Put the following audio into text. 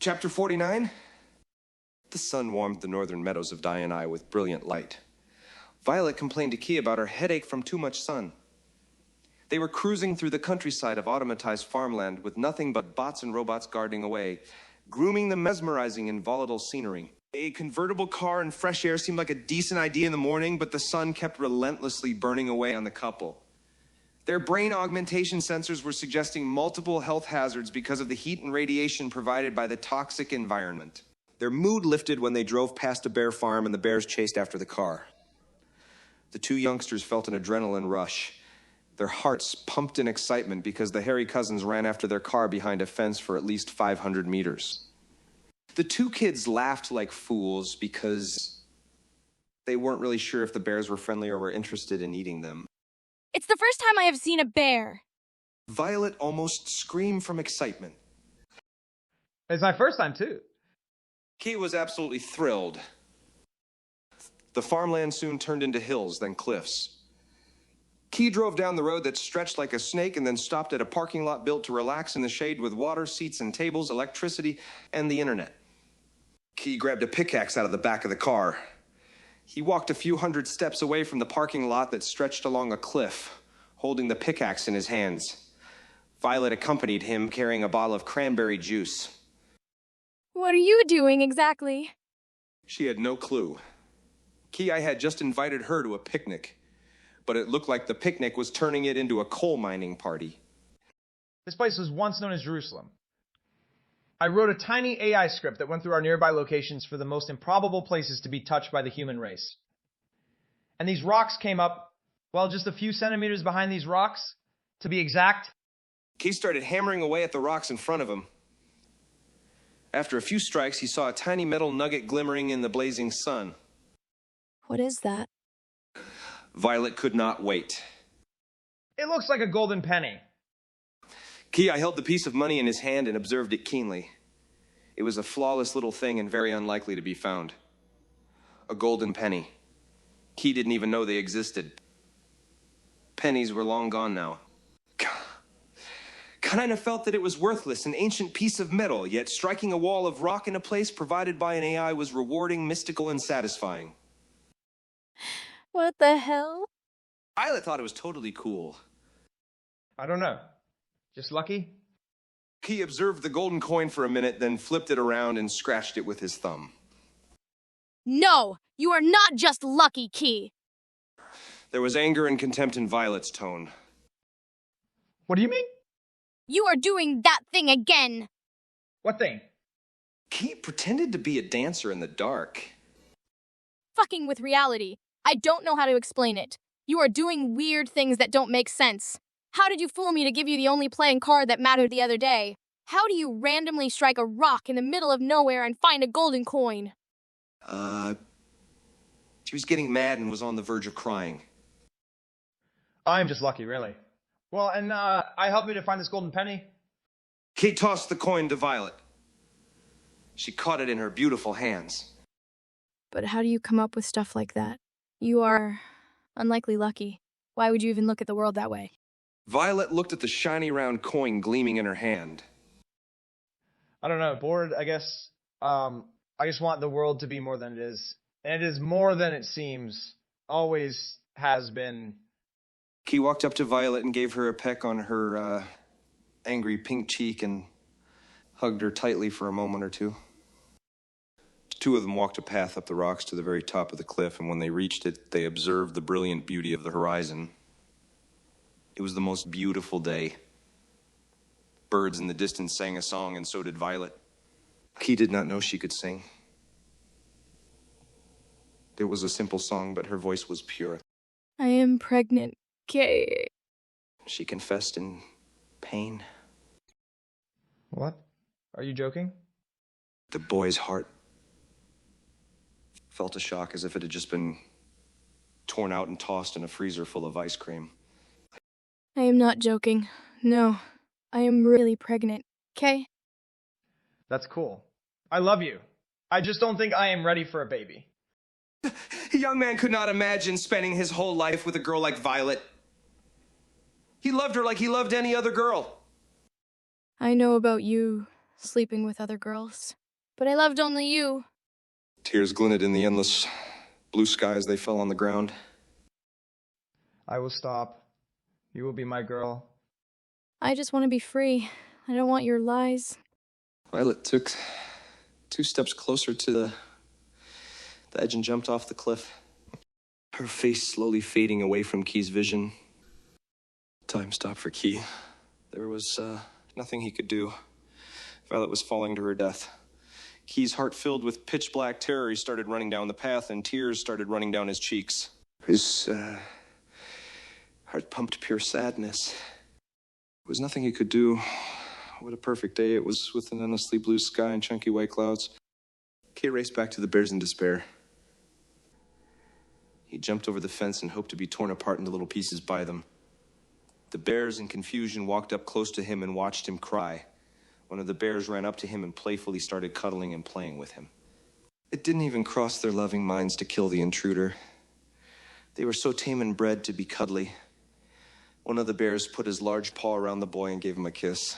Chapter 49? The sun warmed the northern meadows of Diani with brilliant light. Violet complained to Key about her headache from too much sun. They were cruising through the countryside of automatized farmland with nothing but bots and robots guarding away, grooming the mesmerizing and volatile scenery. A convertible car and fresh air seemed like a decent idea in the morning, but the sun kept relentlessly burning away on the couple. Their brain augmentation sensors were suggesting multiple health hazards because of the heat and radiation provided by the toxic environment. Their mood lifted when they drove past a bear farm and the bears chased after the car. The two youngsters felt an adrenaline rush. Their hearts pumped in excitement because the hairy cousins ran after their car behind a fence for at least 500 meters. The two kids laughed like fools because they weren't really sure if the bears were friendly or were interested in eating them. It's the first time I have seen a bear. Violet almost screamed from excitement. It's my first time, too. Key was absolutely thrilled. The farmland soon turned into hills, then cliffs. Key drove down the road that stretched like a snake and then stopped at a parking lot built to relax in the shade with water, seats and tables, electricity, and the internet. Key grabbed a pickaxe out of the back of the car. He walked a few hundred steps away from the parking lot that stretched along a cliff, holding the pickaxe in his hands. Violet accompanied him, carrying a bottle of cranberry juice. What are you doing exactly? She had no clue. Key had just invited her to a picnic, but it looked like the picnic was turning it into a coal mining party. This place was once known as Jerusalem. I wrote a tiny AI script that went through our nearby locations for the most improbable places to be touched by the human race. And these rocks came up, well, just a few centimeters behind these rocks, to be exact. Key started hammering away at the rocks in front of him. After a few strikes, he saw a tiny metal nugget glimmering in the blazing sun. What is that? Violet could not wait. It looks like a golden penny. Key held the piece of money in his hand and observed it keenly. It was a flawless little thing and very unlikely to be found. A golden penny. Key didn't even know they existed. Pennies were long gone now. Kind of felt that it was worthless, an ancient piece of metal, yet striking a wall of rock in a place provided by an AI was rewarding, mystical, and satisfying. What the hell? Violet thought it was totally cool. I don't know. Just lucky? He observed the golden coin for a minute, then flipped it around and scratched it with his thumb. No! You are not just lucky, Key! There was anger and contempt in Violet's tone. What do you mean? You are doing that thing again! What thing? Key pretended to be a dancer in the dark. Fucking with reality. I don't know how to explain it. You are doing weird things that don't make sense. How did you fool me to give you the only playing card that mattered the other day? How do you randomly strike a rock in the middle of nowhere and find a golden coin? She was getting mad and was on the verge of crying. I'm just lucky, really. Well, and I helped me to find this golden penny. Kate tossed the coin to Violet. She caught it in her beautiful hands. But how do you come up with stuff like that? You are unlikely lucky. Why would you even look at the world that way? Violet looked at the shiny round coin gleaming in her hand. I don't know, bored, I guess. I just want the world to be more than it is. And it is more than it seems. Always has been. Key walked up to Violet and gave her a peck on her angry pink cheek and hugged her tightly for a moment or two. The two of them walked a path up the rocks to the very top of the cliff, and when they reached it, they observed the brilliant beauty of the horizon. It was the most beautiful day. Birds in the distance sang a song, and so did Violet. Key did not know she could sing. It was a simple song, but her voice was pure. I am pregnant, Kay. She confessed in pain. What? Are you joking? The boy's heart felt a shock as if it had just been torn out and tossed in a freezer full of ice cream. I am not joking. No, I am really pregnant, Kay? That's cool. I love you. I just don't think I am ready for a baby. A young man could not imagine spending his whole life with a girl like Violet. He loved her like he loved any other girl. I know about you sleeping with other girls. But I loved only you. Tears glinted in the endless blue sky as they fell on the ground. I will stop. You will be my girl. I just want to be free. I don't want your lies. Violet took 2 steps closer to the edge and jumped off the cliff. Her face slowly fading away from Key's vision. Time stopped for Key. There was nothing he could do. Violet was falling to her death. Key's heart filled with pitch black terror, he started running down the path, and tears started running down his cheeks. His heart pumped pure sadness. There was nothing he could do. What a perfect day it was, with an endlessly blue sky and chunky white clouds. Kay raced back to the bears in despair. He jumped over the fence and hoped to be torn apart into little pieces by them. The bears, in confusion, walked up close to him and watched him cry. One of the bears ran up to him and playfully started cuddling and playing with him. It didn't even cross their loving minds to kill the intruder. They were so tame and bred to be cuddly. One of the bears put his large paw around the boy and gave him a kiss.